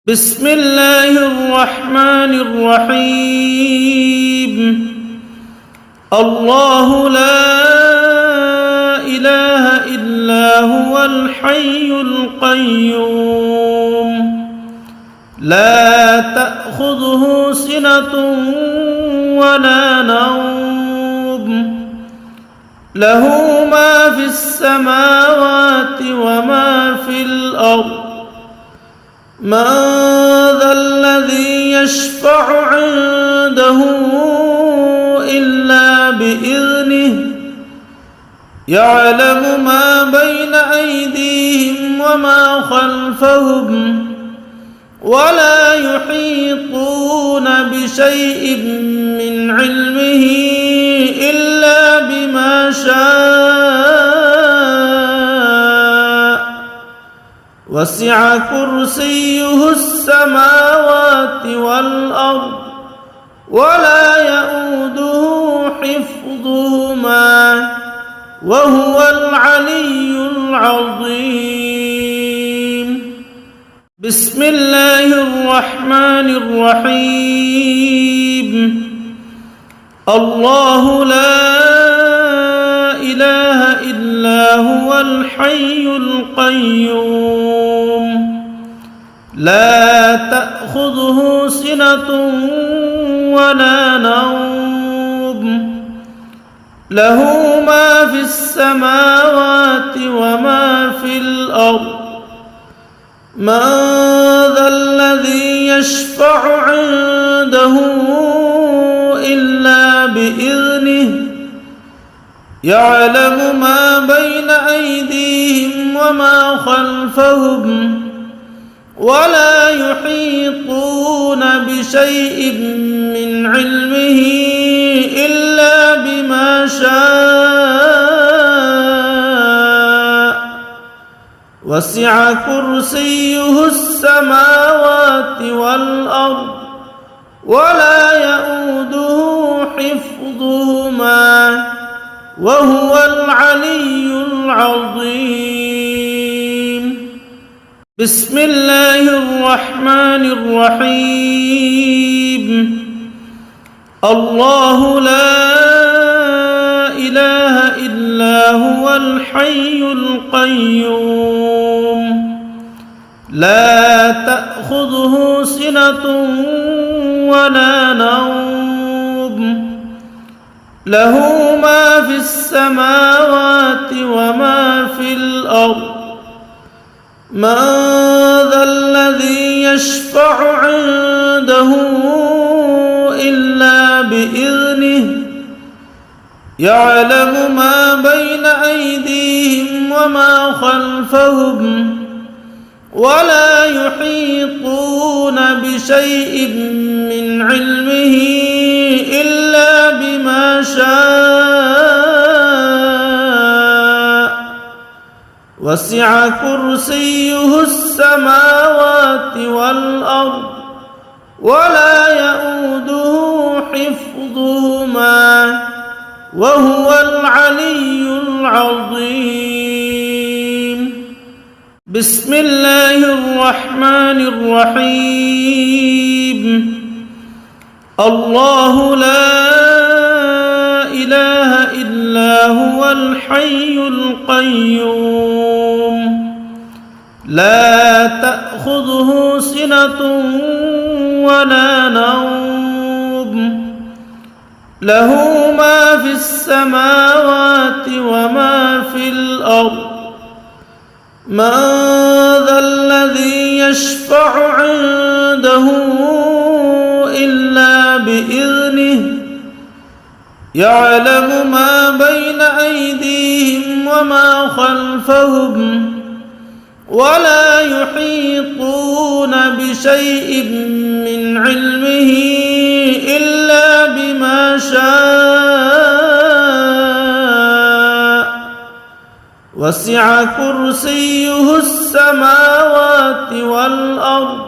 بسم الله الرحمن الرحيم. الله لا إله إلا هو الحي القيوم لا تأخذه سنة ولا نوم له ما في السماوات وما في الأرض من ذا الذي يشفع عنده إلا بإذنه يعلم ما بين أيديهم وما خلفهم ولا يحيطون بشيء من علمه إلا بما شاء وسع كرسيه السماوات والأرض ولا يؤوده حفظهما وهو العلي العظيم. بسم الله الرحمن الرحيم. الله لا إله إلا هو الحي القيوم لا تأخذه سنة ولا نوم له ما في السماوات وما في الأرض من ذا الذي يشفع عنده إلا بإذنه يعلم ما بين أيديهم وما خلفهم ولا يحيطون بشيء من علمه إلا بما شاء وسع كرسيه السماوات والأرض ولا يؤوده حفظهما وهو العلي العظيم. بسم الله الرحمن الرحيم. الله لا إله إلا هو الحي القيوم لا تأخذه سنة ولا نوم له ما في السماوات وما في الأرض من ذا الذي يشفع عنده إلا بإذنه يعلم ما بين أيديهم وما خلفهم ولا يحيطون بشيء من علمه إلا بما شاء وسع كرسيه السماوات والأرض ولا يؤوده حفظهما وهو العلي العظيم. بسم الله الرحمن الرحيم. الله لا إله إلا هو الحي القيوم لا تأخذه سنة ولا نوم له ما في السماوات وما في الأرض من ذا الذي يشفع عنده إلا بإذنه يعلم ما بين أيديهم وما خلفهم ولا يحيطون بشيء من علمه إلا بما شاء وسع كرسيه السماوات والأرض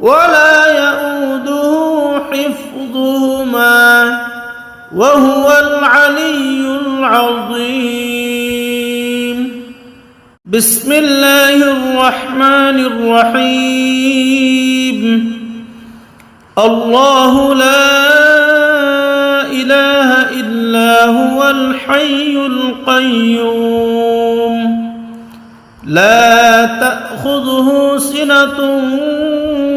ولا يؤوده حفظهما وهو العلي العظيم. بسم الله الرحمن الرحيم. الله لا إله إلا هو الحي القيوم لا تأخذه سنة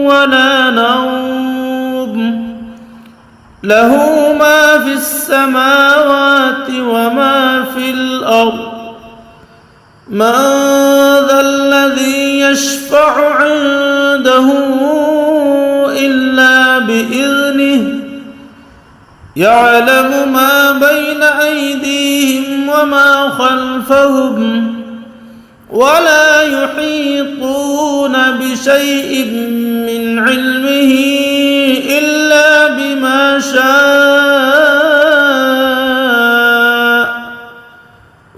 ولا نوم له ما في السماوات وما في الأرض من ذا الذي يشفع عنده إلا بإذنه يعلم ما بين أيديهم وما خلفهم ولا يحيطون بشيء من علمه إلا بما شاء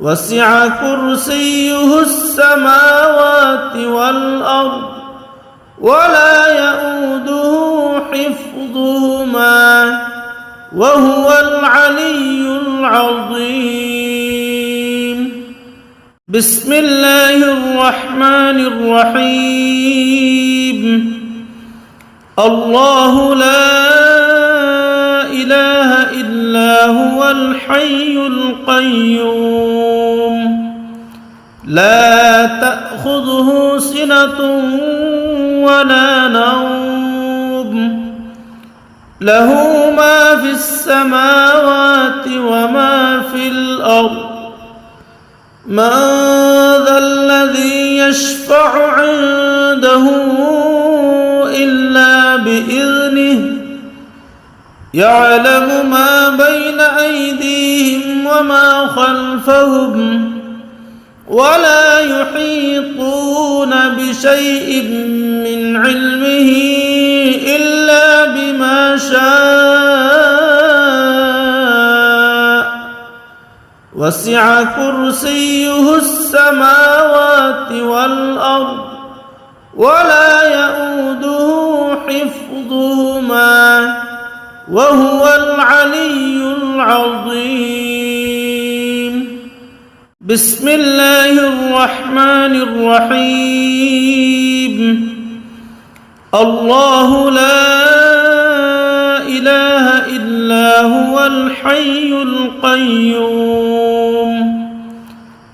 وسع كرسيه السماوات والأرض ولا يؤوده حفظهما وهو العلي العظيم بسم الله الرحمن الرحيم الله لا إله إلا هو الحي القيوم لا تأخذه سنة ولا نوم له ما في السماوات وما في الأرض من ذا الذي يشفع عنده إلا بإذنه يعلم ما بين أيديهم وما خلفهم ولا يحيطون بشيء من علمه إلا بما شاء وسع كرسيه السماوات والأرض ولا يؤوده حفظهما وهو العلي العظيم بسم الله الرحمن الرحيم الله لا إله إلا هو الحي القيوم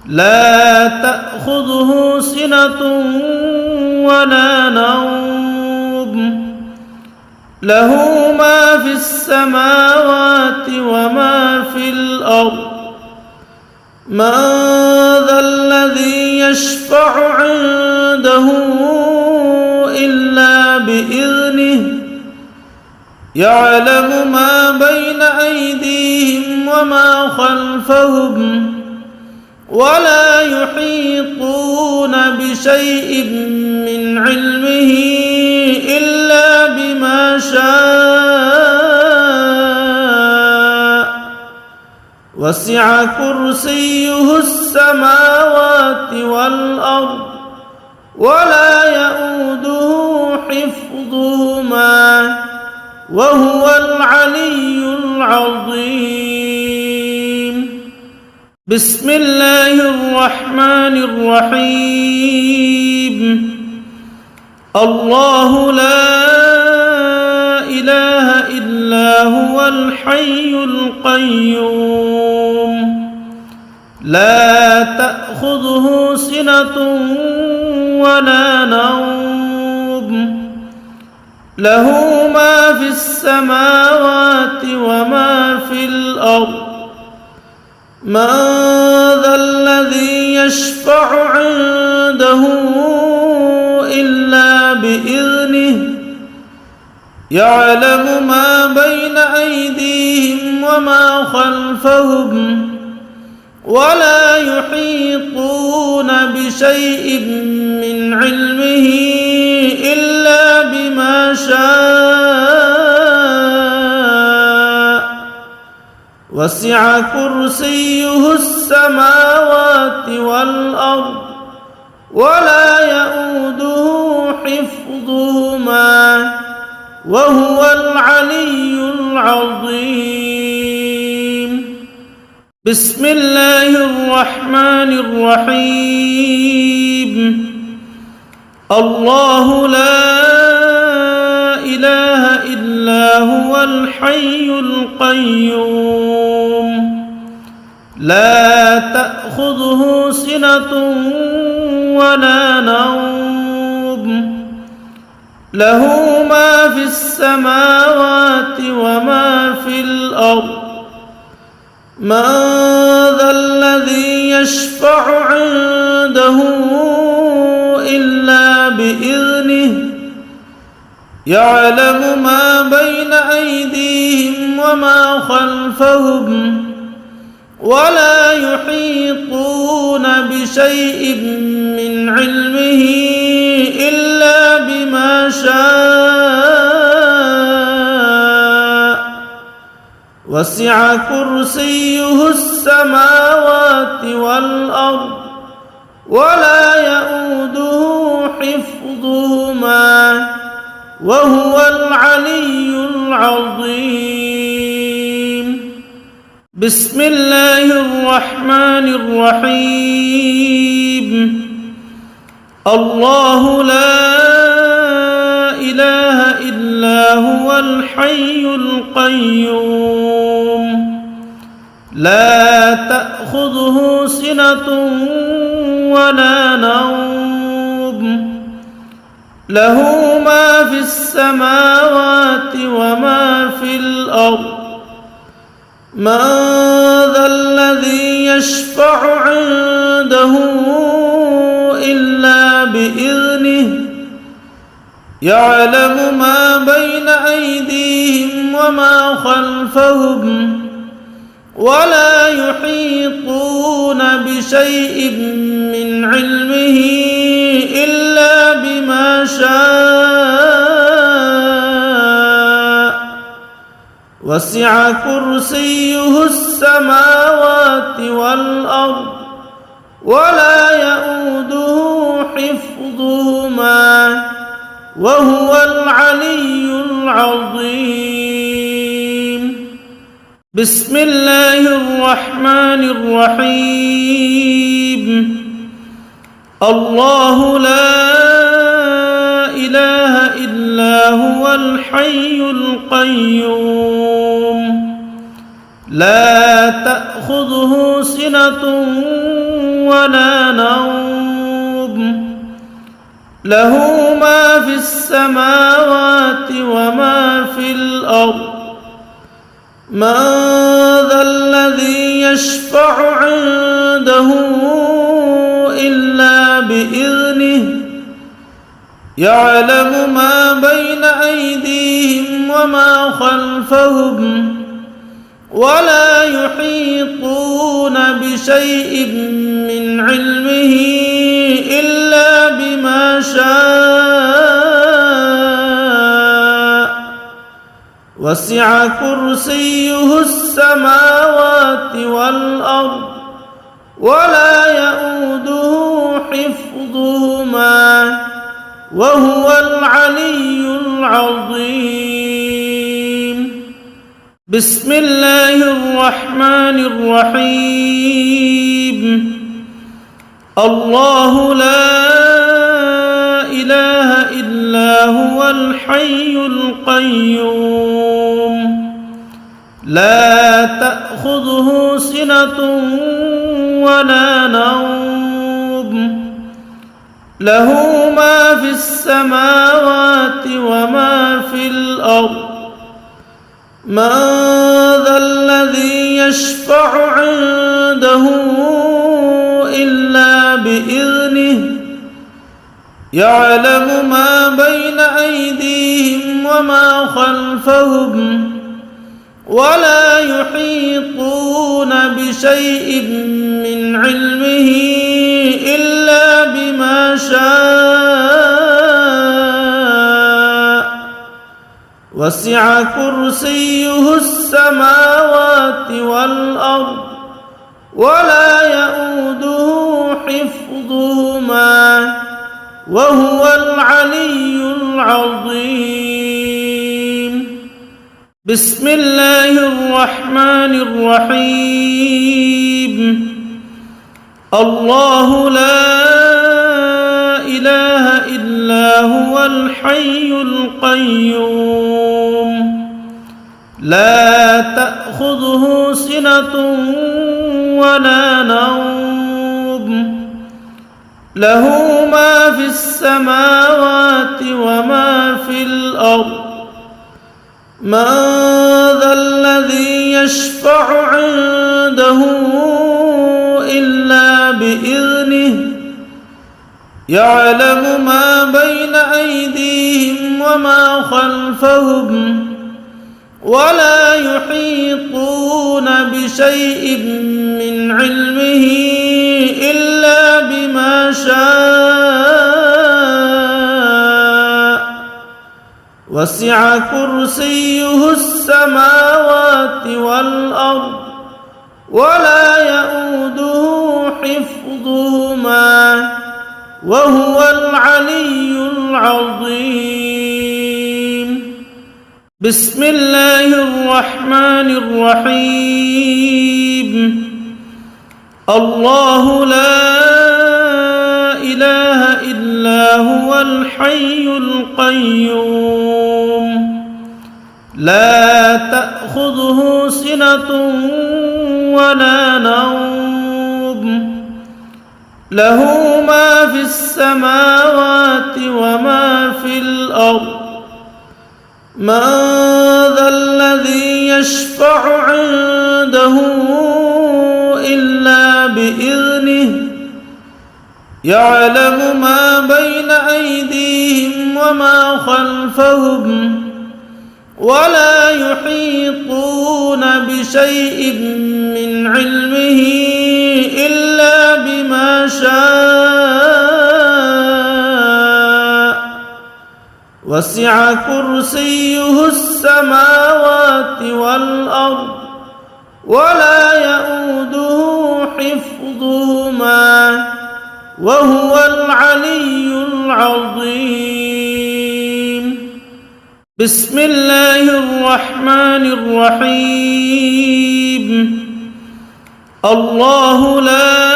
لا تأخذه سنة ولا نوم له ما في السماوات وما في الأرض من ذا الذي يشفع عنده إلا بإذنه يعلم ما بين أيديهم وما خلفهم ولا يحيطون بشيء من علمه إلا بما شاء وسع كرسيه السماوات والأرض ولا يؤوده حفظهما وهو العلي العظيم بسم الله الرحمن الرحيم الله لا إله إلا هو الحي القيوم لا تأخذه سنة ولا نوم له ما في السماوات وما في الأرض من ذا الذي يشفع عنده إلا بإذنه يعلم ما بين أيديهم وما خلفهم ولا يحيطون بشيء من علمه إلا بما شاء وسع كرسيه السماوات والأرض ولا يؤوده حفظهما وهو العلي العظيم بسم الله الرحمن الرحيم الله لا إله إلا الحي القيوم لا تأخذه سنة ولا نوم له ما في السماوات وما في الأرض من ذا الذي يشفع عنده إلا بإذنه يعلم ما بين أيديهم وما خلفهم ولا يحيطون بشيء من علمه إلا بما شاء وسع كرسيه السماوات والأرض ولا يؤوده حفظهما وهو العلي العظيم بسم الله الرحمن الرحيم الله لا إله إلا هو الحي القيوم لا تأخذه سنة ولا نوم له ما في السماوات وما في الأرض من ذا الذي يشفع عنده إلا بإذنه يعلم ما بين أيديهم وما خلفهم ولا يحيطون بشيء من علمه إلا بما شاء وسع كرسيه السماوات والأرض ولا يؤوده حفظهما وهو العلي العظيم بسم الله الرحمن الرحيم الله لا إله إلا هو الحي القيوم لا تأخذه سنة ولا نوم له ما في السماوات وما في الأرض من ذا الذي يشفع عنده إلا بإذنه يعلم ما بين أيديهم وما خلفهم ولا يحيطون بشيء من علمه إلا بما شاء وسع كرسيه السماوات والأرض ولا يؤوده حفظهما وهو العلي العظيم بسم الله الرحمن الرحيم الله لا إله إلا هو الحي القيوم لا تأخذه سنة ولا نوم له ما في السماوات وما في الأرض من ذا الذي يشفع عنده إلا بإذنه يعلم ما بين أيديهم وما خلفهم ولا يحيطون بشيء من علمه إلا بما شاء وسع كرسيه السماوات والأرض ولا يؤوده حفظهما وهو العلي العظيم بسم الله الرحمن الرحيم الله لا إله إلا هو الحي القيوم لا تأخذه سنة ولا نوم له ما في السماوات وما في الأرض من ذا الذي يشفع عنده إلا بإذنه يعلم ما بين أيديهم وما خلفهم ولا يحيطون بشيء من علمه إلا بما شاء وسع كرسيه السماوات والأرض ولا يؤوده حفظهما وهو العلي العظيم. بسم الله الرحمن الرحيم. الله لا إله إلا هو الحي القيوم لا تأخذه سنة ولا نوم له ما في السماوات وما في الأرض من ذا الذي يشفع عنده إلا بإذنه يعلم ما بين أيديهم وما خلفهم ولا يحيطون بشيء من علمه إلا بما شاء وسع كرسيه السماوات والأرض ولا يؤوده حفظهما وهو العلي العظيم. بسم الله الرحمن الرحيم. الله لا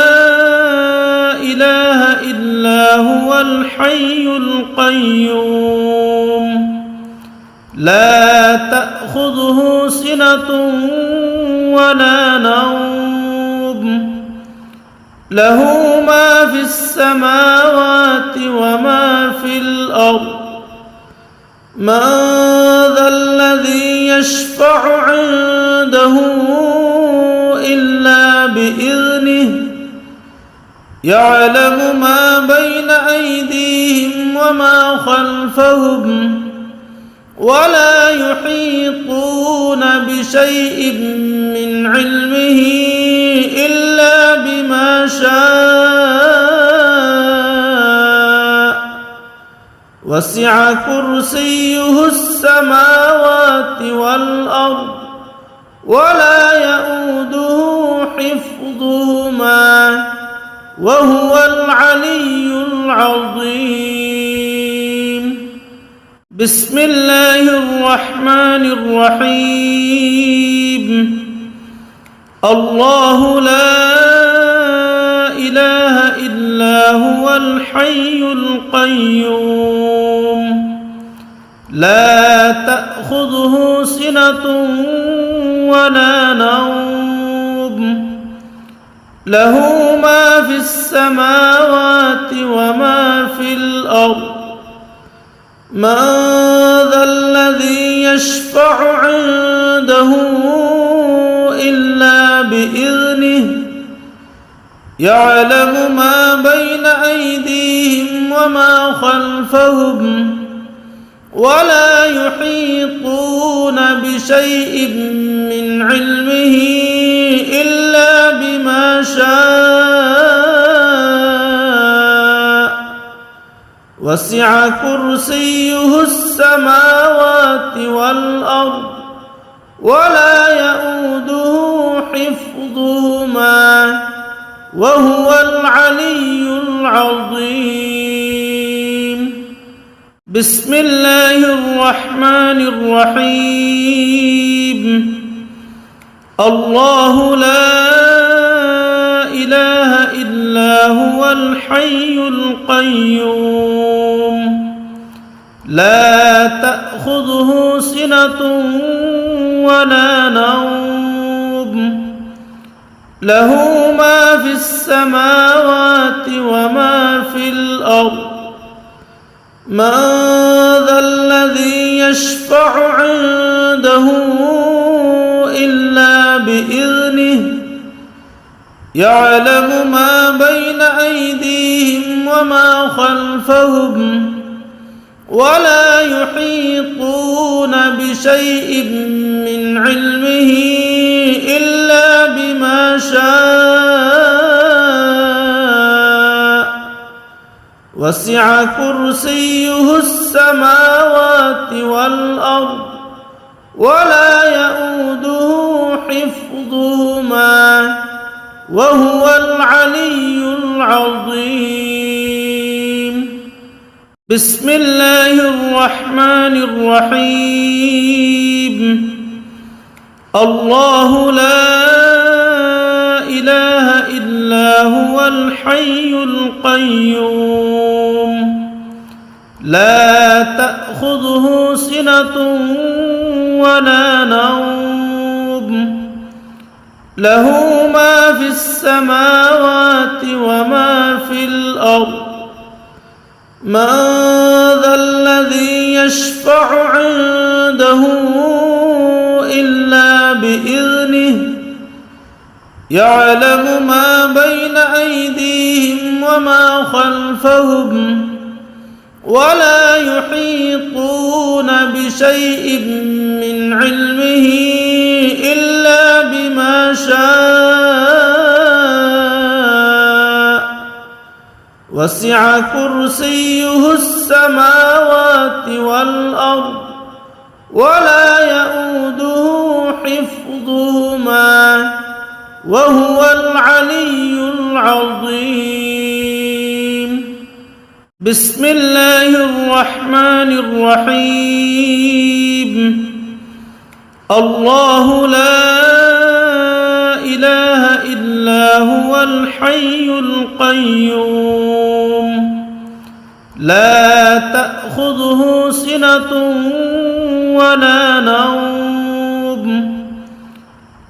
إله إلا هو الحي القيوم لا تأخذه سنة ولا نوم له ما في السماوات وما في الأرض من ذا الذي يشفع عنده إلا بإذنه يعلم ما بين أيديهم وما خلفهم ولا يحيطون بشيء من علمه إلا بما شاء وسع كرسيه السماوات والأرض ولا يؤوده حفظهما وهو العلي العظيم. بسم الله الرحمن الرحيم. الله لا إله إلا هو الحي القيوم لا تأخذه سنة ولا نوم له ما في السماوات وما في الأرض من ذا الذي يشفع عنده إلا بإذنه يعلم ما بين أيديهم وما خلفهم ولا يحيطون بشيء من علمه إلا بما شاء وسع كرسيه السماوات والأرض ولا يؤوده حفظهما وهو العلي العظيم. بسم الله الرحمن الرحيم. الله لا إله إلا هو الحي القيوم لا تأخذه سنة ولا نوم له ما في السماوات وما في الأرض من ذا الذي يشفع عنده إلا بإذنه يعلم ما بين أيديهم وما خلفهم ولا يحيطون بشيء من علمه إلا بما شاء وسع كرسيه السماوات والأرض ولا يؤوده حفظهما وهو العلي العظيم. بسم الله الرحمن الرحيم. الله لا إله إلا هو الحي القيوم لا تأخذه سنة ولا نوم له ما في السماوات وما في الأرض من ذا الذي يشفع عنده إلا بإذنه يعلم ما بين أيديهم وما خلفهم ولا يحيطون بشيء من علمه إلا بما شاء وسع كرسيه السماوات والأرض ولا يؤوده حفظهما وهو العلي العظيم. بسم الله الرحمن الرحيم. الله لا إله إلا هو الحي القيوم لا تأخذه سنة ولا نوم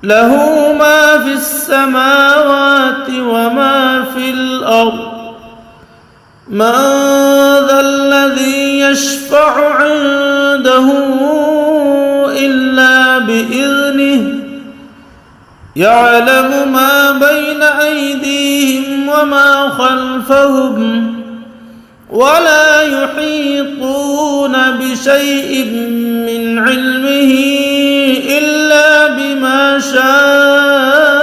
له ما في السماوات وما في الأرض من ذا الذي يشفع عنده إلا بإذنه يعلم ما بين أيديهم وما خلفهم ولا يحيطون بشيء من علمه إلا بما شاء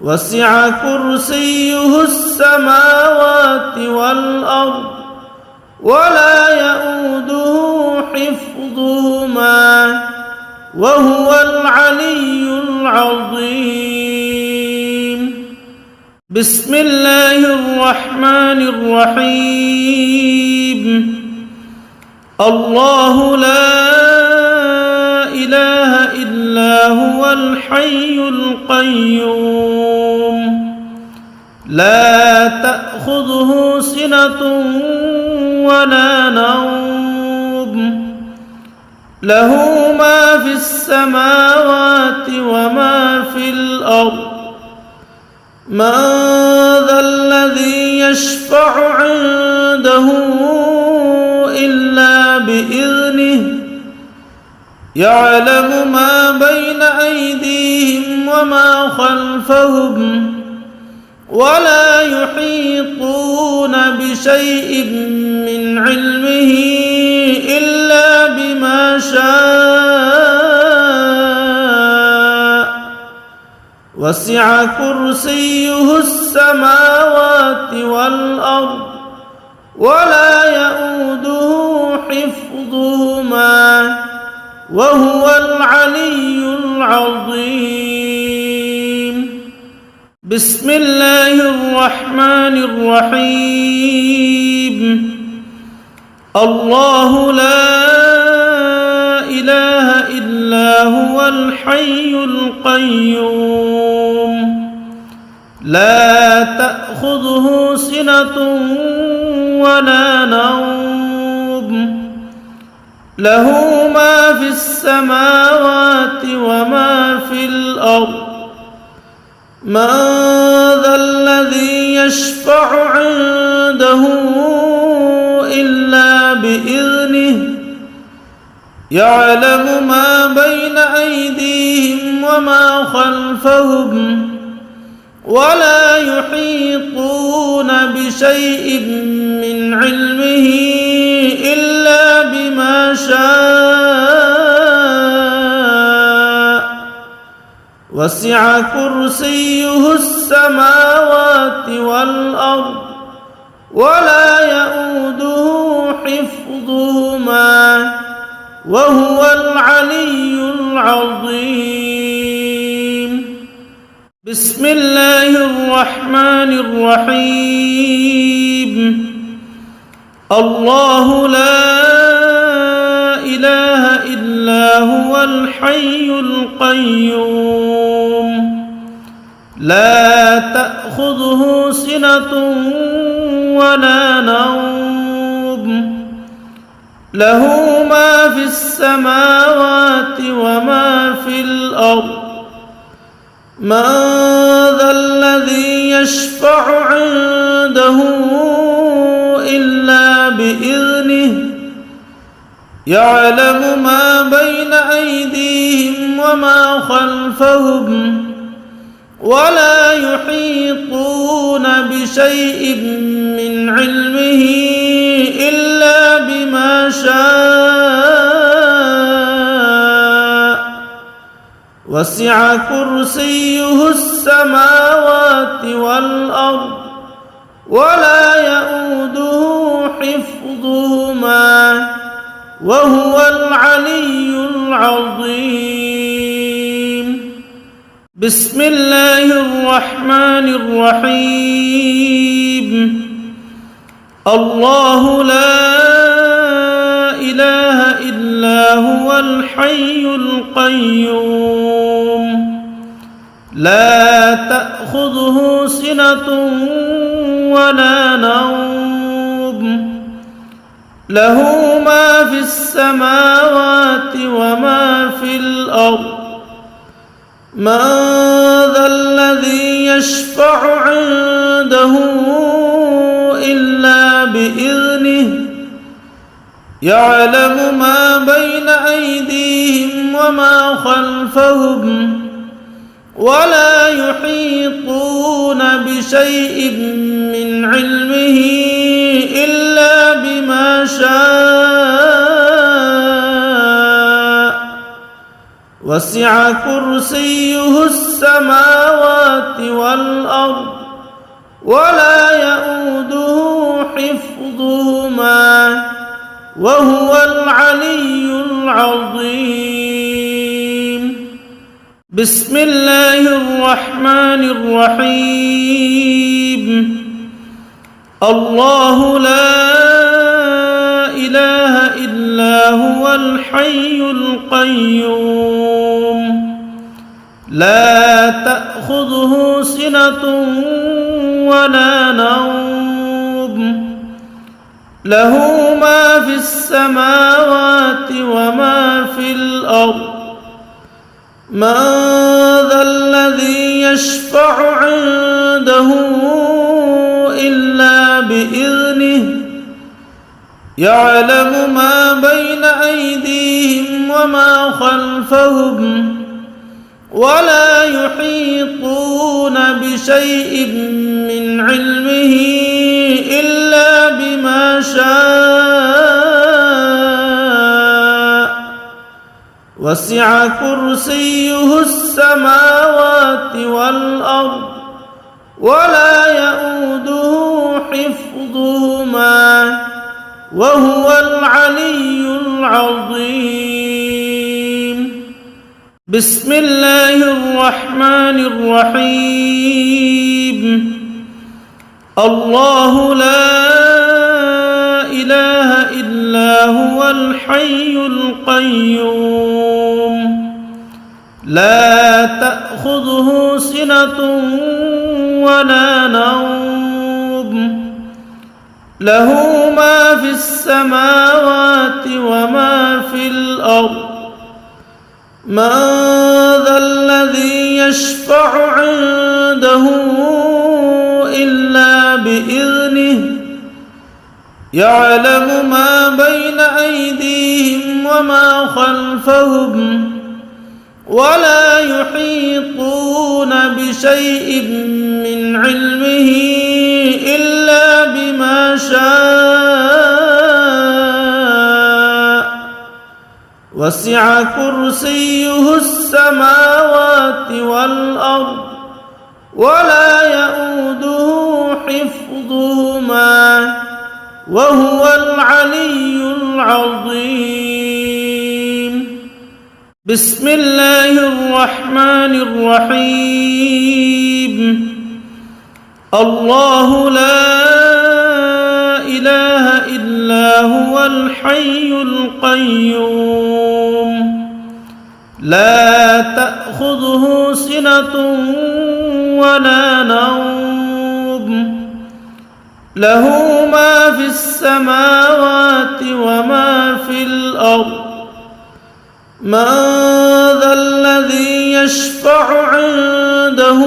وسع كرسيه السماوات والأرض ولا يؤوده حفظهما وهو العلي العظيم. بسم الله الرحمن الرحيم. الله لا إله إلا هو الحي القيوم لا تأخذه سنة ولا نوم له ما في السماوات وما في الأرض من ذا الذي يشفع عنده إلا بإذنه يعلم ما بين أيديهم وما خلفهم ولا يحيطون بشيء من علمه إلا بما شاء وسع كرسيه السماوات والأرض ولا يؤوده حفظهما وهو العلي العظيم. بسم الله الرحمن الرحيم. الله لا إله إلا هو الحي القيوم لا تأخذه سنة ولا نوم له ما في السماوات وما في الأرض من ذا الذي يشفع عنده إلا بإذنه يعلم ما بين أيديهم وما خلفهم ولا يحيطون بشيء من علمه إلا بما شاء وسع كرسيه السماوات والأرض ولا يؤوده حفظهما وهو العلي العظيم بسم الله الرحمن الرحيم الله لا إله إلا هو الحي القيوم لا تأخذه سنة ولا نوم له ما في السماوات وما في الأرض من ذا الذي يشفع عنده إلا بإذنه يعلم ما بين أيديهم وما خلفهم ولا يحيطون بشيء من علمه إلا بما شاء وسع كرسيه السماوات والأرض ولا يؤوده حفظهما وهو العلي العظيم بسم الله الرحمن الرحيم الله لا إله إلا هو الحي القيوم لا تأخذه سنة ولا نوم له ما في السماوات وما في الأرض من ذا الذي يشفع عنده إلا بإذنه يعلم ما بين أيديهم وما خلفهم ولا يحيطون بشيء من علمه إلا بما شاء وسع كرسيه السماوات والأرض ولا يؤوده حفظهما وهو العلي العظيم بسم الله الرحمن الرحيم الله لا إله إلا هو الحي القيوم لا تأخذه سنة ولا نوم له ما في السماوات وما في الأرض من ذا الذي يشفع عنده إلا بإذنه يعلم ما بين أيديهم وما خلفهم ولا يحيطون بشيء من علمه إلا بما شاء وسع كرسيه السماوات والأرض ولا يؤوده حفظهما وهو العلي العظيم بسم الله الرحمن الرحيم الله لا إله إلا هو الحي القيوم لا تأخذه سنة ولا نوم له ما في السماوات وما في الأرض من ذا الذي يشفع عنده إلا بإذنه يعلم ما بين أيديهم وما خلفهم ولا يحيطون بشيء من علمه إلا بما شاء وسع كرسيه السماوات والأرض ولا يؤوده حفظهما وهو العلي العظيم بسم الله الرحمن الرحيم الله لا إله إلا هو الحي القيوم لا تأخذه سنة ولا نوم له ما في السماوات وما في الأرض من ذا الذي يشفع عنده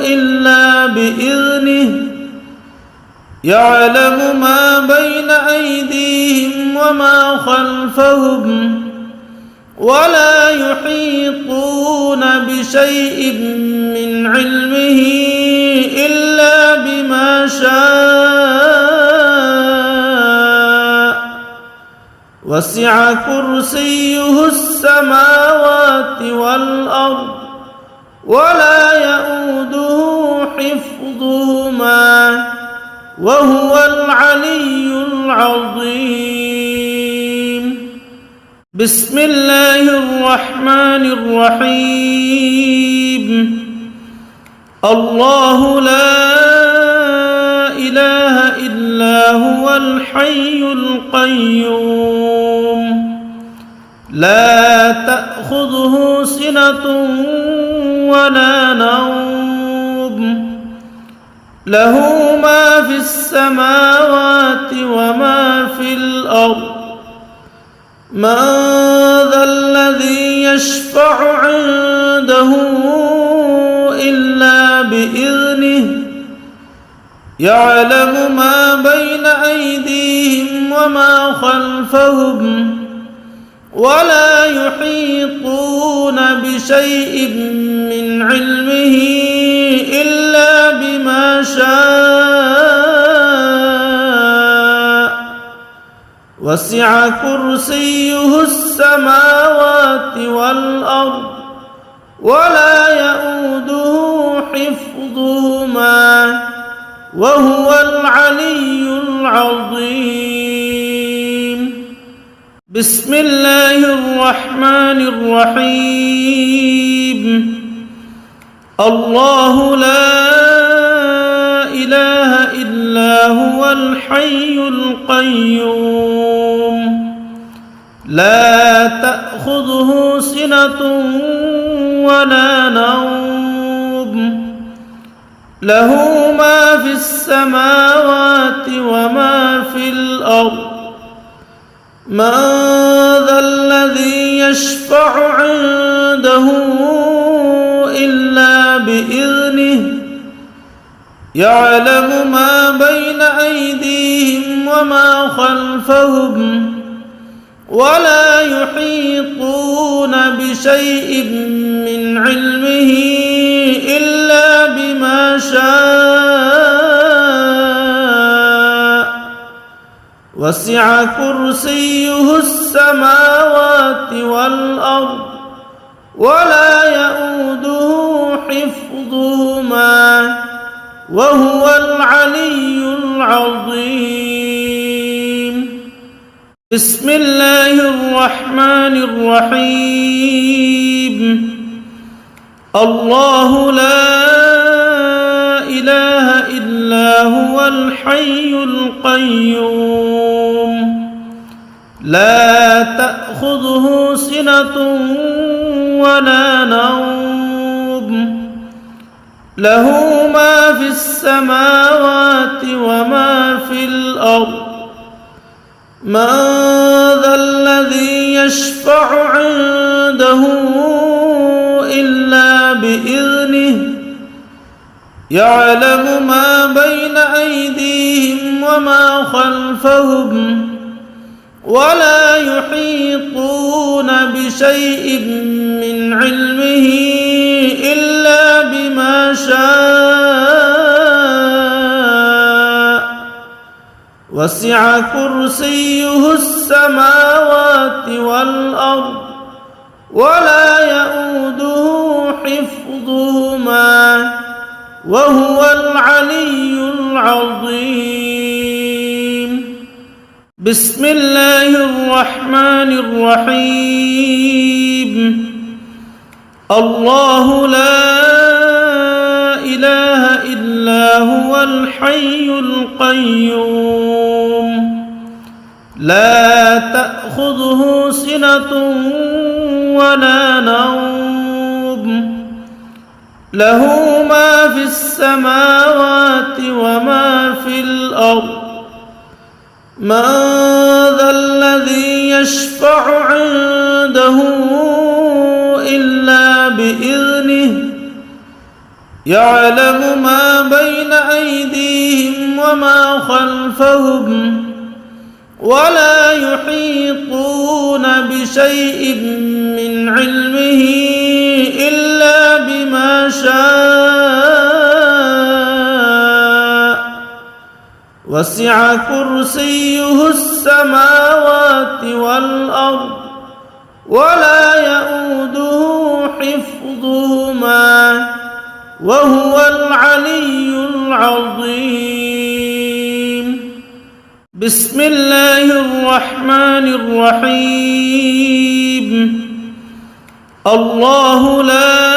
إلا بإذنه يعلم ما بين أيديهم وما خلفهم ولا يحيطون بشيء من علمه إلا بما شاء وسع كرسيه السماوات والأرض ولا يؤوده حفظهما وهو العلي العظيم بسم الله الرحمن الرحيم الله لا إله إلا هو الحي القيوم لا تأخذه سنة ولا نوم له ما في السماوات وما في الأرض من ذا الذي يشفع عنده إلا بإذنه يعلم ما بين أيديهم وما خلفهم ولا يحيطون بشيء من علمه إلا بما شاء وسع كرسيه السماوات والأرض ولا يؤوده حفظهما وهو العلي العظيم بسم الله الرحمن الرحيم الله لا إله إلا هو الحي القيوم لا تأخذه سنة ولا نوم له ما في السماوات وما في الأرض من ذا الذي يشفع عنده إلا بإذنه يعلم ما بين أيديهم وما خلفهم ولا يحيطون بشيء من علمه إلا بما شاء وسع كرسيه السماوات والأرض ولا يؤوده حفظهما وهو العلي العظيم بسم الله الرحمن الرحيم الله لا إله إلا هو الحي القيوم لا تأخذه سنة ولا نوم له ما في السماوات وما في الأرض من ذا الذي يشفع عنده إلا بإذنه يعلم ما بين أيديهم وما خلفهم ولا يحيطون بشيء من علمه إلا بما شاء وسع كرسيه السماوات والأرض ولا يؤوده حفظهما وهو العلي العظيم بسم الله الرحمن الرحيم الله لا إله إلا هو الحي القيوم لا تأخذه سنة ولا نوم له ما في السماوات وما في الأرض من ذا الذي يشفع عنده إلا بإذنه يعلم ما بين أيديهم وما خلفهم ولا يحيطون بشيء من علمه إلا بما شاء وسع كرسيه السماوات والأرض ولا يؤوده حفظهما وهو العلي العظيم بسم الله الرحمن الرحيم الله لا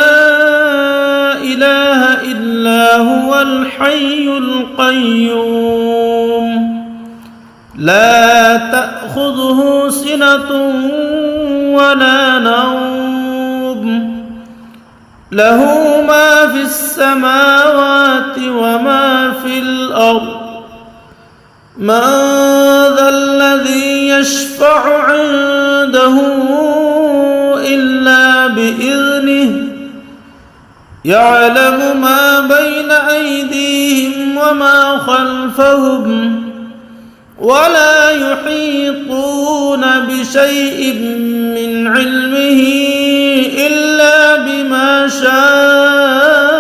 إله إلا هو الحي القيوم لا تأخذه سنة ولا نوم له ما في السماوات وما في الأرض من ذا الذي يشفع عنده إلا بإذنه يعلم ما بين أيديهم وما خلفهم ولا يحيطون بشيء من علمه إلا بما شاء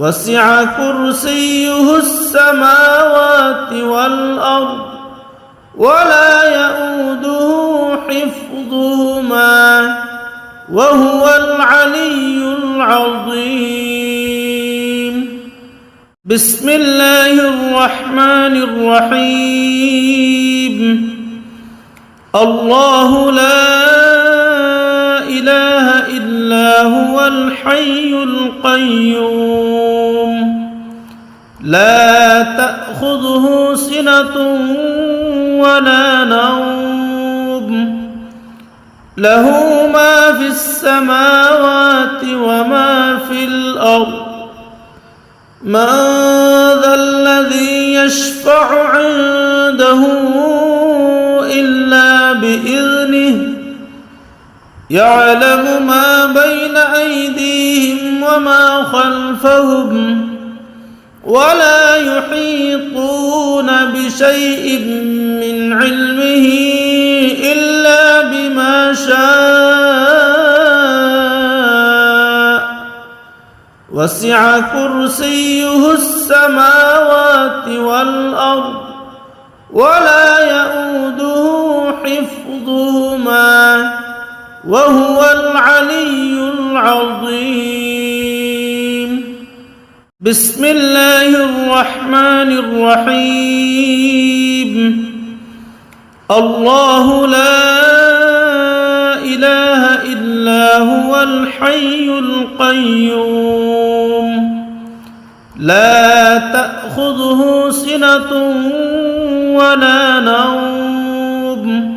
وسع كرسيه السماوات والأرض ولا يؤوده حفظهما وهو العلي العظيم بسم الله الرحمن الرحيم الله لا إله إلا هو الحي القيوم لا تأخذه سنة ولا نوم له ما في السماوات وما في الأرض من ذا الذي يشفع عنده إلا بإذنه يعلم ما بين أيديهم وما خلفهم ولا يحيطون بشيء من علمه إلا بما شاء وسع كرسيه السماوات والأرض ولا يؤوده حفظهما وهو العلي العظيم بسم الله الرحمن الرحيم الله لا إله إلا هو الحي القيوم لا تأخذه سنة ولا نوم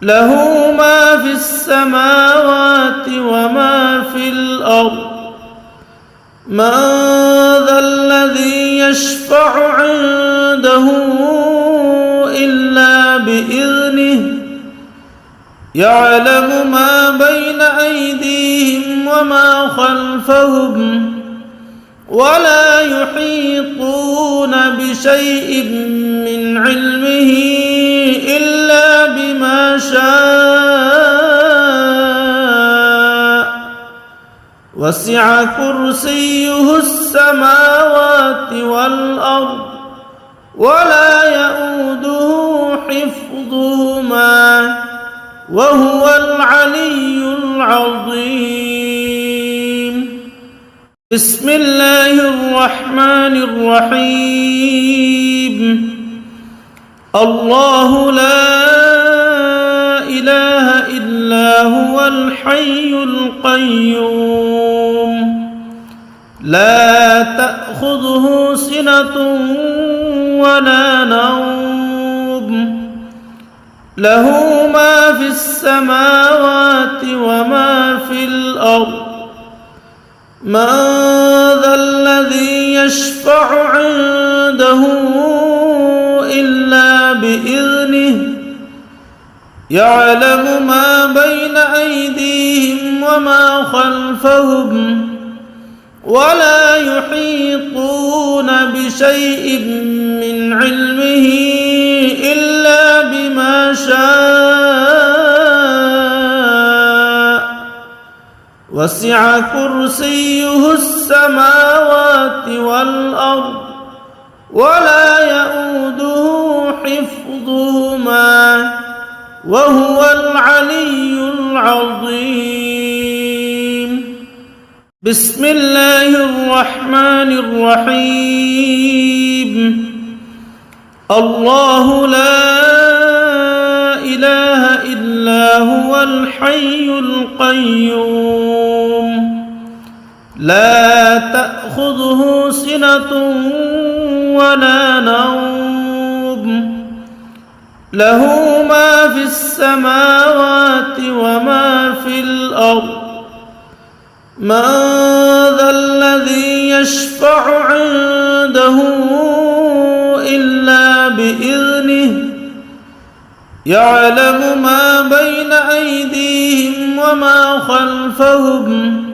له ما في السماوات وما في الأرض من ذا الذي يشفع عنده إلا بإذنه يعلم ما بين أيديهم وما خلفهم ولا يحيطون بشيء من علمه إلا بما شاء وسع كرسيه السماوات والأرض ولا يؤوده حفظهما وهو العلي العظيم. بسم الله الرحمن الرحيم. الله لا إله إلا هو الحي القيوم لا تأخذه سنة ولا نوم له ما في السماوات وما في الأرض من ذا الذي يشفع عنده إلا بإذنه يعلم ما بين أيديهم وما خلفهم ولا يحيطون بشيء من علمه إلا بما شاء وسع كرسيه السماوات والأرض ولا يؤوده حفظهما وهو العلي العظيم. بسم الله الرحمن الرحيم. الله لا إله إلا هو الحي القيوم لا تأخذه سنة ولا نوم له ما في السماوات وما في الأرض من ذا الذي يشفع عنده إلا بإذنه يعلم ما بين أيديهم وما خلفهم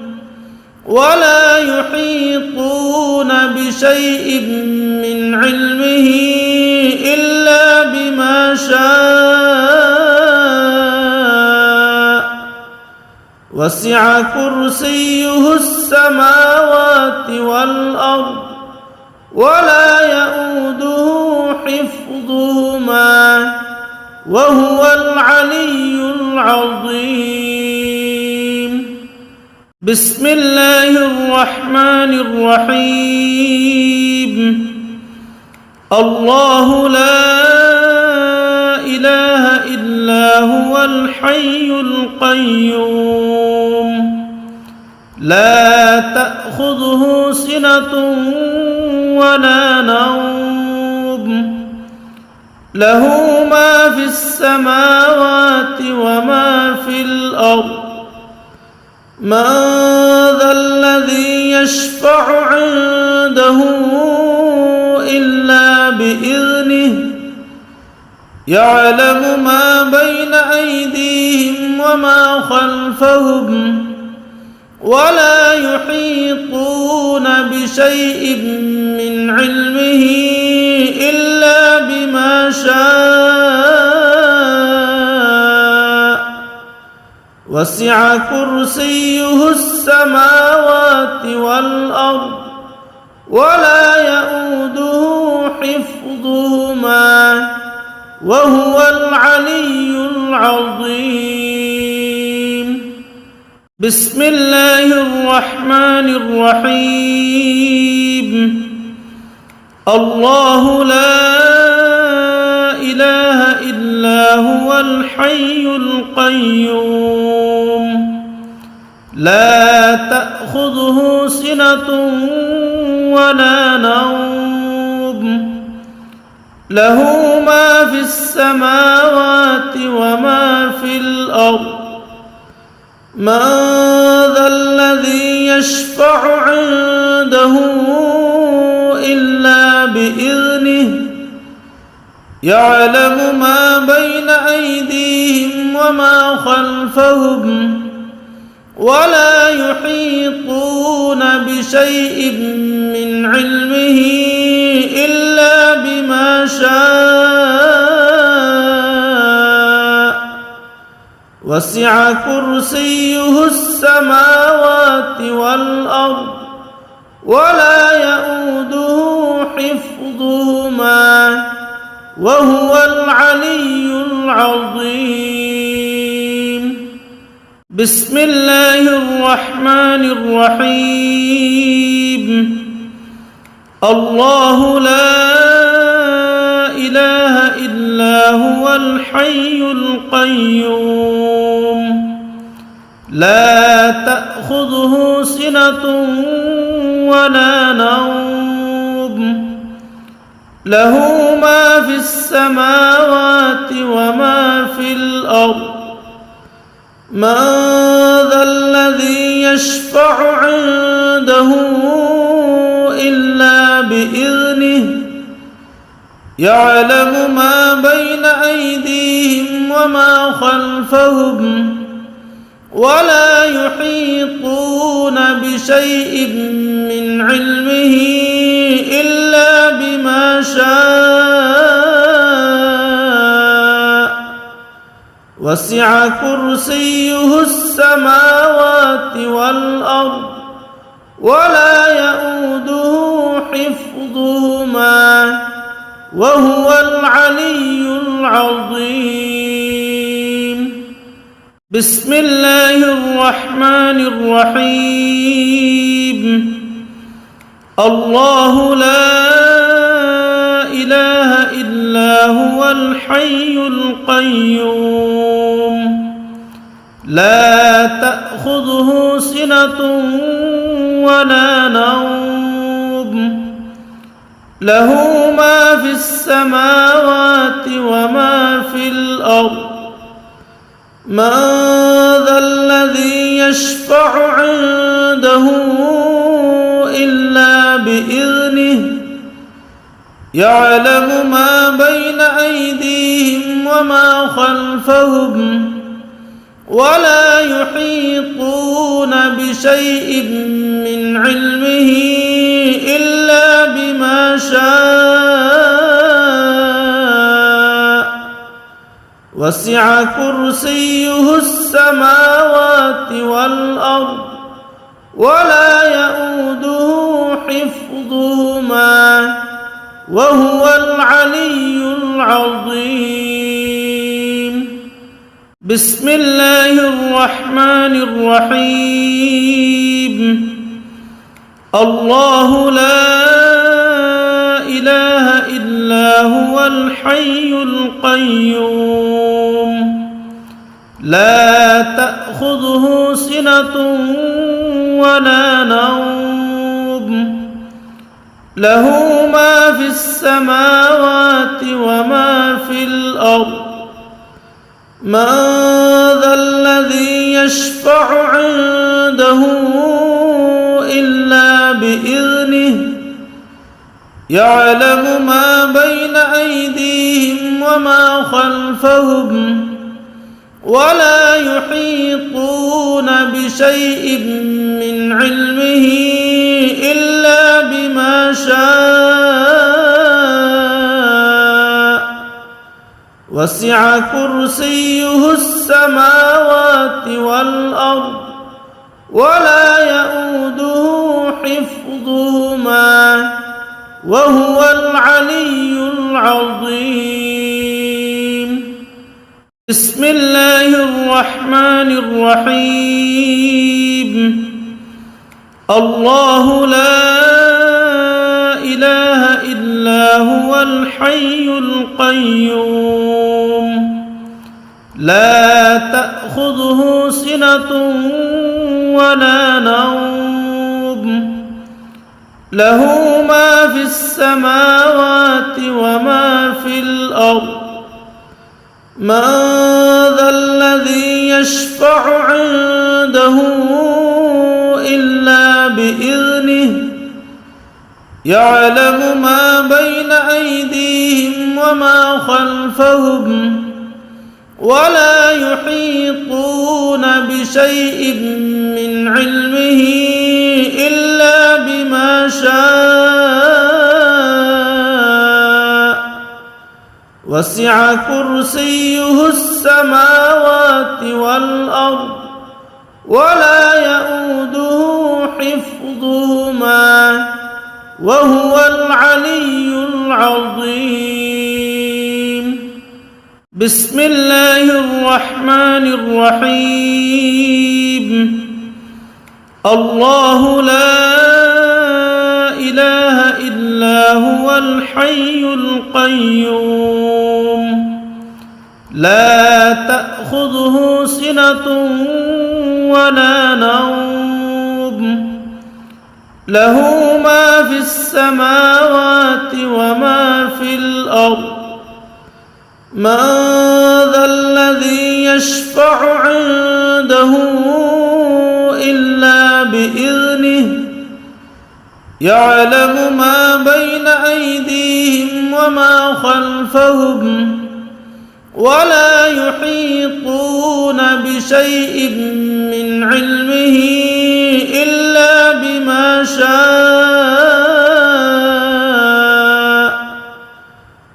ولا يحيطون بشيء من علمه إلا بما شاء وسع كرسيه السماوات والأرض ولا يؤوده حفظهما وهو العلي العظيم. بسم الله الرحمن الرحيم. الله لا إله إلا هو الحي القيوم لا تأخذه سنة ولا نوم له ما في السماوات وما في الأرض من ذا الذي يشفع عنده إلا بإذنه يعلم ما بين أيديهم وما خلفهم ولا يحيطون بشيء من علمه إلا بما شاء وسع كرسيه السماوات والأرض ولا يؤوده حفظهما وهو العلي العظيم. بسم الله الرحمن الرحيم. الله لا إله إلا هو الحي القيوم لا تأخذه سنة ولا نوم له ما في السماوات وما في الأرض من ذا الذي يشفع عنده إلا يعلم ما بين أيديهم وما خلفهم ولا يحيطون بشيء من علمه إلا بما شاء وسع كرسيه السماوات والأرض ولا يؤوده حفظهما وهو العلي العظيم بسم الله الرحمن الرحيم الله لا إله إلا هو الحي القيوم لا تأخذه سنة ولا نوم له ما في السماوات وما في الأرض من ذا الذي يشفع عنده إلا بإذنه يعلم ما بين أيديهم وما خلفهم ولا يحيطون بشيء من علمه إلا بما شاء وسع كرسيه السماوات والأرض ولا يؤوده حفظهما وهو العلي العظيم بسم الله الرحمن الرحيم الله لا إله إلا هو الحي القيوم لا تأخذه سنة ولا نوم له ما في السماوات وما في الأرض من ذا الذي يشفع عنده إلا بإذنه يعلم ما بين أيديهم وما خلفهم ولا يحيطون بشيء من علمه إلا بما شاء وسع كرسيه السماوات والأرض ولا يؤوده حفظهما وهو العلي العظيم بسم الله الرحمن الرحيم الله لا إله إلا هو الحي القيوم لا تأخذه سنة ولا نوم له ما في السماوات وما في الأرض من ذا الذي يشفع عنده إلا بإذنه يعلم ما بين أيديهم وما خلفهم ولا يحيطون بشيء من علمه إلا بما شاء وسع كرسيه السماوات والأرض ولا يؤوده حفظهما وهو العلي العظيم بسم الله الرحمن الرحيم الله لا إله إلا هو الحي القيوم لا تأخذه سنة ولا نوم له ما في السماوات وما في الأرض من ذا الذي يشفع عنده إلا بإذنه يعلم ما بين أيديهم وما خلفهم ولا يحيطون بشيء من علمه إلا بما شاء وسع كرسيه السماوات والأرض ولا يئوده حفظهما وهو العلي العظيم. بسم الله الرحمن الرحيم. الله لا إله إلا هو الحي القيوم لا تأخذه سنة ولا نوم له ما في السماوات وما في الأرض من ذا الذي يشفع عنده إلا بإذنه يعلم ما بين أيديهم وما خلفهم ولا يحيطون بشيء من علمه إلا بما شاء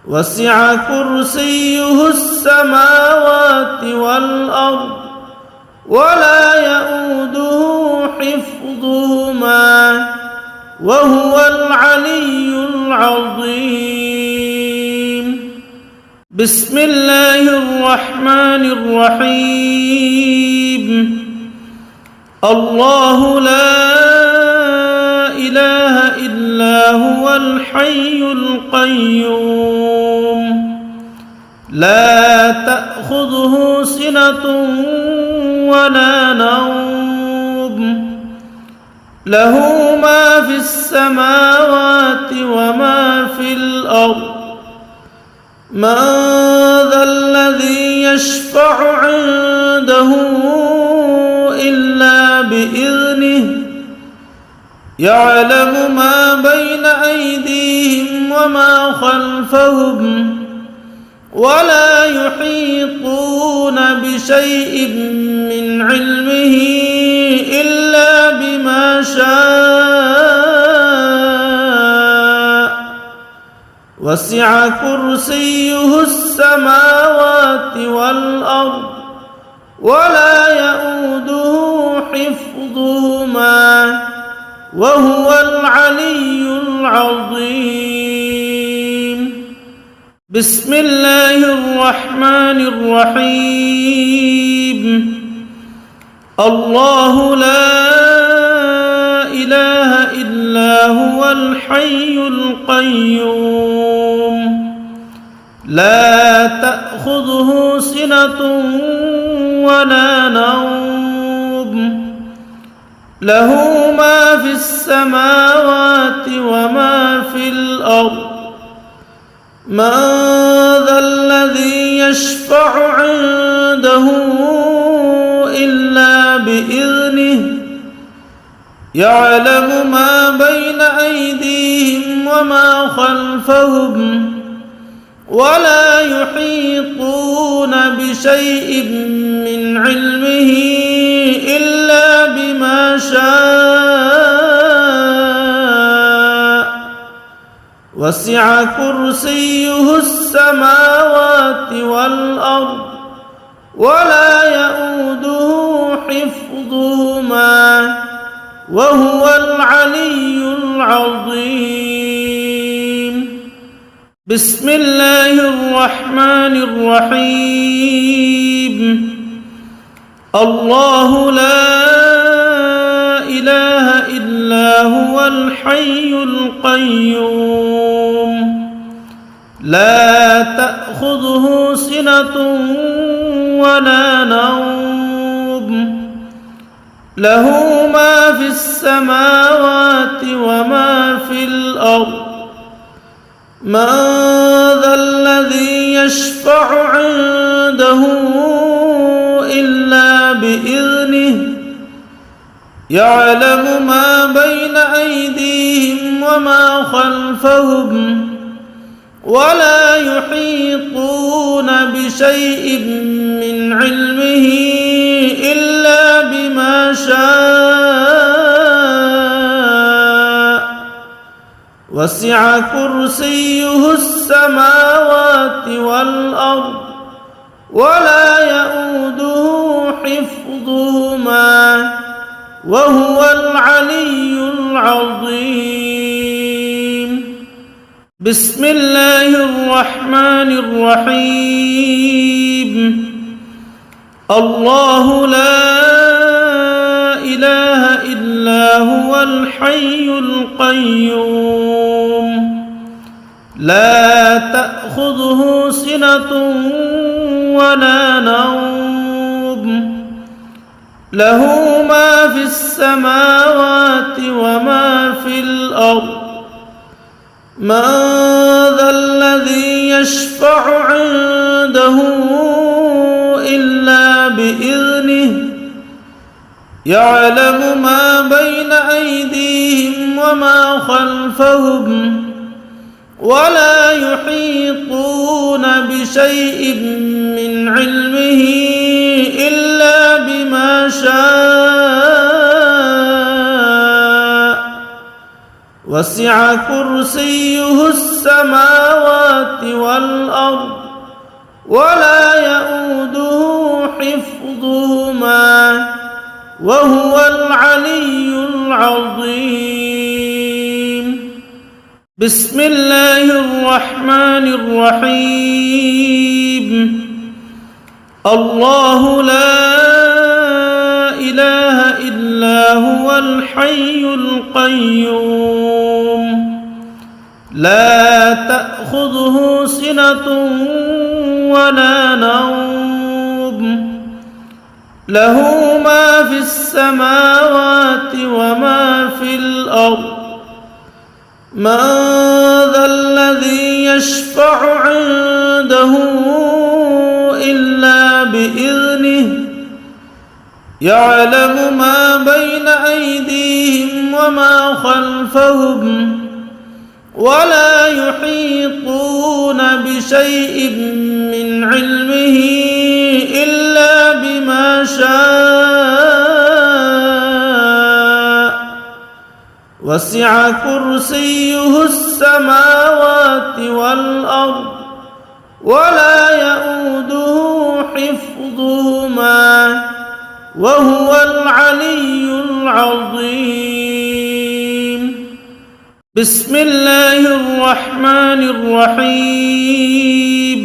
وسع كرسيه السماوات والأرض ولا يئوده حفظهما وهو العلي العظيم. بسم الله الرحمن الرحيم. الله لا إله إلا هو الحي القيوم لا تأخذه سنة ولا نوم له ما في السماوات وما في الأرض من ذا الذي يشفع عنده إلا بإذنه يعلم ما بين أيديهم وما خلفهم ولا يحيطون بشيء من علمه إلا بما شاء وسع كرسيه السماوات والأرض ولا يئوده حفظهما وهو العلي العظيم. بسم الله الرحمن الرحيم. الله لا إله إلا هو الحي القيوم لا تأخذه سنة ولا نوم له ما في السماوات وما في الأرض من ذا الذي يشفع عنده إلا بإذنه يعلم ما بين أيديهم وما خلفهم ولا يحيطون بشيء من علمه إلا بما شاء وسع كرسيه السماوات والأرض ولا يئوده حفظهما وهو العلي العظيم. بسم الله الرحمن الرحيم. الله لا إله إلا هو الحي القيوم لا تأخذه سنة ولا نوم له ما في السماوات وما في الأرض من ذا الذي يشفع عنده إلا بإذنه يعلم ما بين أيديهم وما خلفهم ولا يحيطون بشيء من علمه إلا بما شاء وسع كرسيه السماوات والأرض ولا يئوده حفظهما وهو العلي العظيم. بسم الله الرحمن الرحيم. الله لا إله إلا هو الحي القيوم لا تأخذه سنة ولا نوم له ما في السماوات وما في الأرض من ذا الذي يشفع عنده إلا بإذنه يعلم ما بين أيديهم وما خلفهم ولا يحيطون بشيء من علمه إلا بما شاء وسع كرسيه السماوات والأرض ولا يئوده حفظهما وهو العلي العظيم. بسم الله الرحمن الرحيم. الله لا إله إلا هو الحي القيوم لا تأخذه سنة ولا نوم له ما في السماوات وما في الأرض من ذا الذي يشفع عنده إلا بإذنه يعلم ما بين أيديهم وما خلفهم ولا يحيطون بشيء من علمه إلا بما شاء وسع كرسيه السماوات والأرض ولا يئوده حفظهما وهو العلي العظيم. بسم الله الرحمن الرحيم.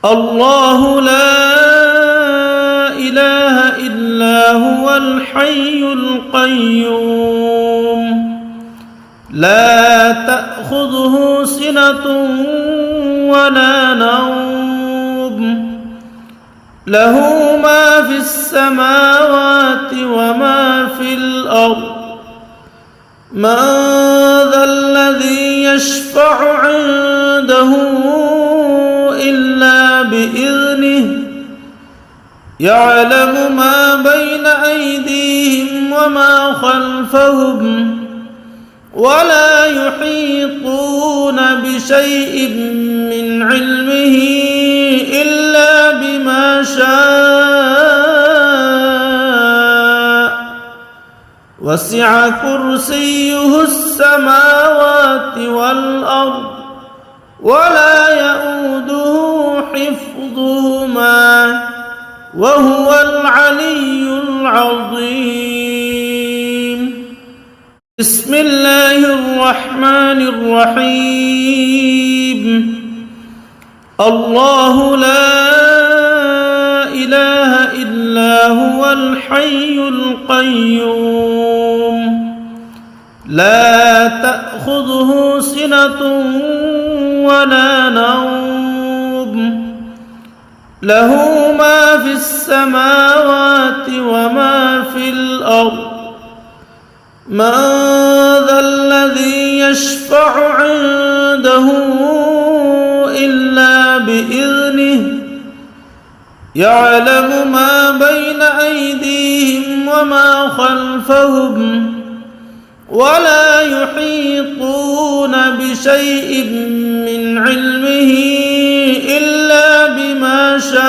الله لا إله إلا هو الحي القيوم لا تأخذه سنة ولا نوم له ما في السماوات وما في الأرض من ذا الذي يشفع عنده إلا بإذنه يعلم ما بين أيديهم وما خلفهم ولا يحيطون بشيء من علمه إلا بما شاء وسع كرسيه السماوات والأرض ولا يئوده حفظهما وهو العلي العظيم. بسم الله الرحمن الرحيم. الله لا إله إلا هو الحي القيوم لا تأخذه سنة ولا نوم له ما في السماوات وما في الأرض من ذا الذي يشفع عنده إلا بإذنه يعلم ما بين أيديهم وما خلفهم ولا يحيطون بشيء علمه إلا بما شاء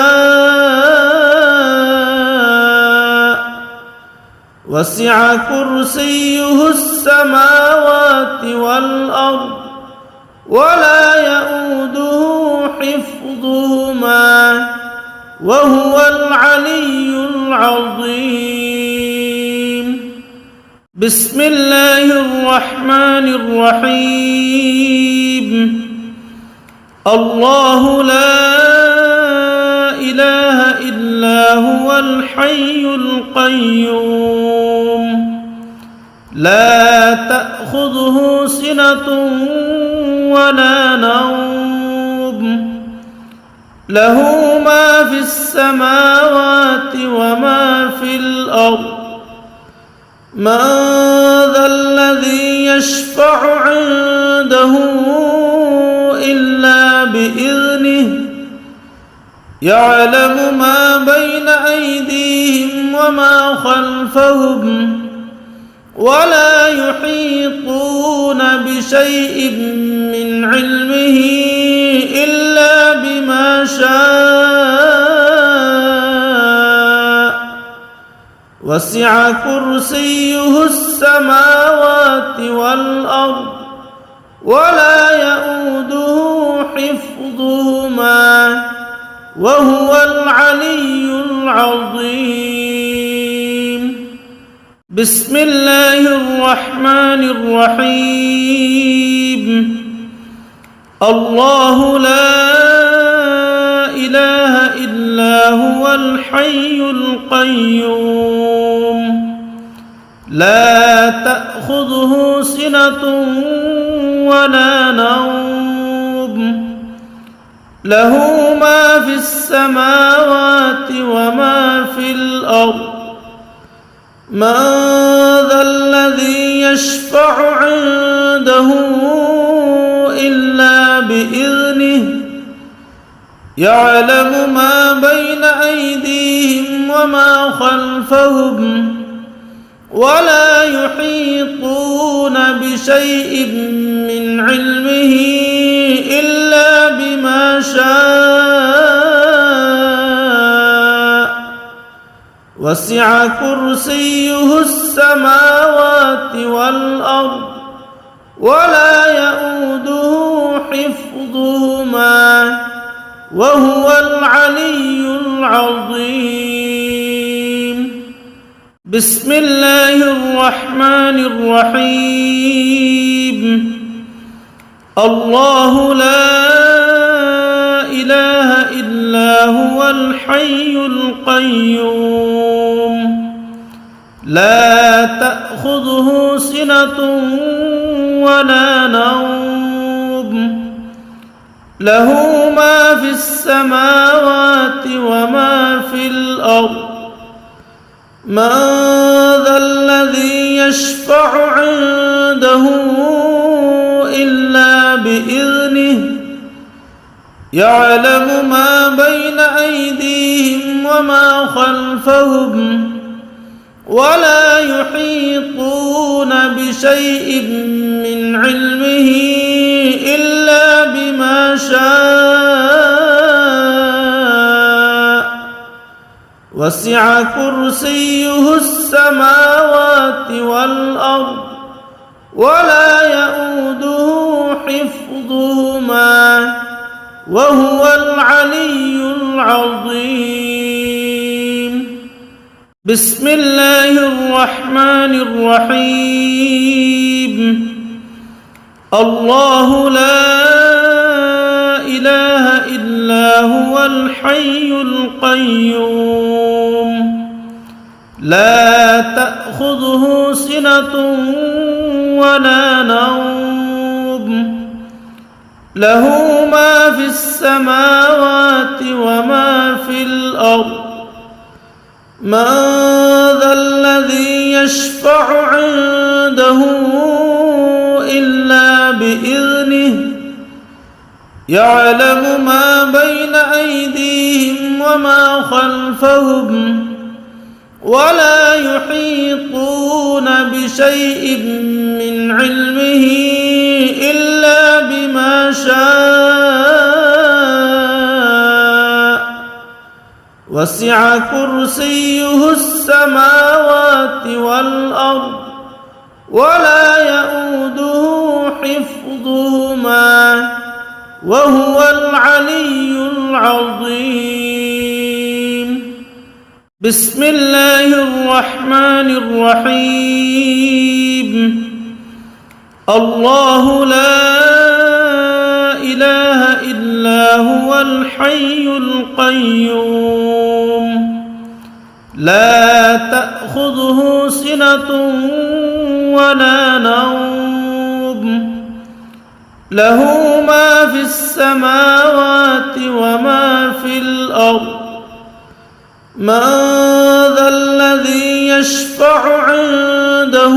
وسع كرسيه السماوات والأرض ولا يئوده حفظهما وهو العلي العظيم. بسم الله الرحمن الرحيم. الله لا إله إلا هو الحي القيوم لا تأخذه سنة ولا نوم له ما في السماوات وما في الأرض من ذا الذي يشفع عنده إلا بإذنه يعلم ما بين أيديهم وما خلفهم ولا يحيطون بشيء من علمه إلا بما شاء وسع كرسيه السماوات والأرض ولا يئوده حفظهما وهو العلي العظيم. بسم الله الرحمن الرحيم. الله لا إله إلا هو الحي القيوم لا تأخذه سنة ولا نوم له ما في السماوات وما في الأرض من ذا الذي يشفع عنده إلا بإذنه يعلم ما بين أيديهم وما خلفهم ولا يحيطون بشيء من علمه إلا بما شاء وسع كرسيه السماوات والأرض ولا يئوده حفظهما وهو العلي العظيم. بسم الله الرحمن الرحيم. الله لا إله إلا هو الحي القيوم لا تأخذه سنة ولا نوم له ما في السماوات وما في الأرض من ذا الذي يشفع عنده إلا بإذنه يعلم ما بين أيديهم وما خلفهم ولا يحيطون بشيء من علمه إلا بما شاء وسع كرسيه السماوات والأرض ولا يئوده حفظهما وهو العلي العظيم. بسم الله الرحمن الرحيم. الله لا إله إلا هو الحي القيوم لا تأخذه سنة ولا نوم له ما في السماوات وما في الأرض من ذا الذي يشفع عنده إلا بإذنه يعلم ما بين أيديهم وما خلفهم ولا يحيطون بشيء من علمه إلا بما شاء وسع كرسيه السماوات والأرض ولا يئوده حفظهما وهو العلي العظيم. بسم الله الرحمن الرحيم. الله لا إله إلا هو الحي القيوم لا تأخذه سنة ولا نوم له ما في السماوات وما في الأرض من ذا الذي يشفع عنده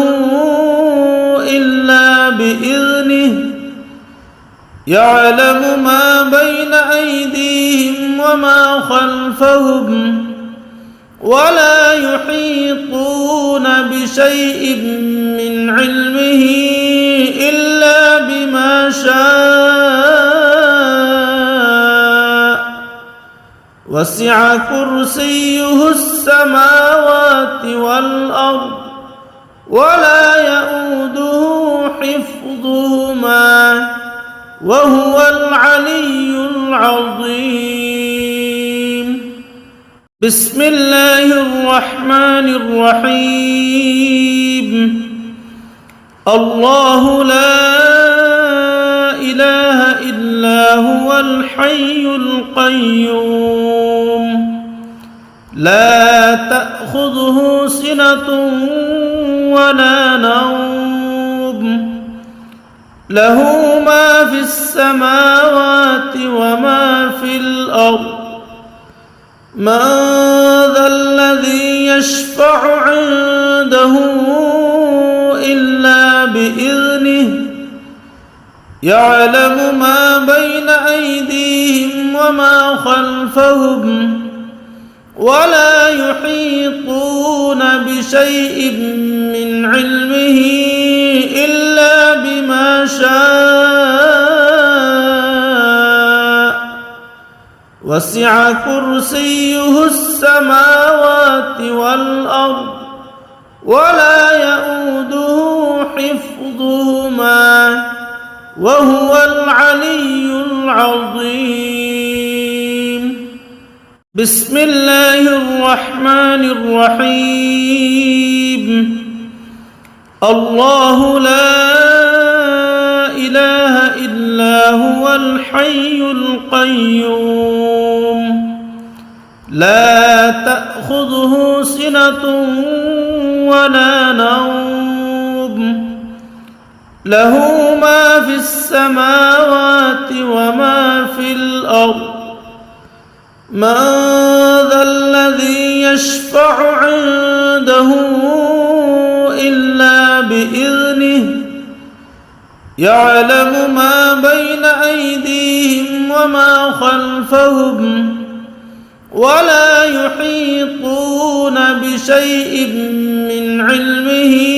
إلا بإذنه يعلم ما بين أيديهم وما خلفهم ولا يحيطون بشيء من علمه إلا بما شاء وسع كرسيه السماوات والأرض ولا يئوده حفظهما وهو العلي العظيم. بسم الله الرحمن الرحيم. الله لا إله إلا هو الحي القيوم لا تأخذه سنة ولا نوم له ما في السماوات وما في الأرض من ذا الذي يشفع عنده إلا بإذنه يعلم ما بين أيديهم وما خلفهم ولا يحيطون بشيء من علمه إلا بما شاء وسع كرسيه السماوات والأرض ولا يئوده حفظهما وهو العلي العظيم. بسم الله الرحمن الرحيم. الله لا إله إلا هو الحي القيوم لا تأخذه سنة ولا نوم له ما في السماوات وما في الأرض من ذا الذي يشفع عنده إلا بإذنه يعلم ما بين أيديهم وما خلفهم ولا يحيطون بشيء من علمه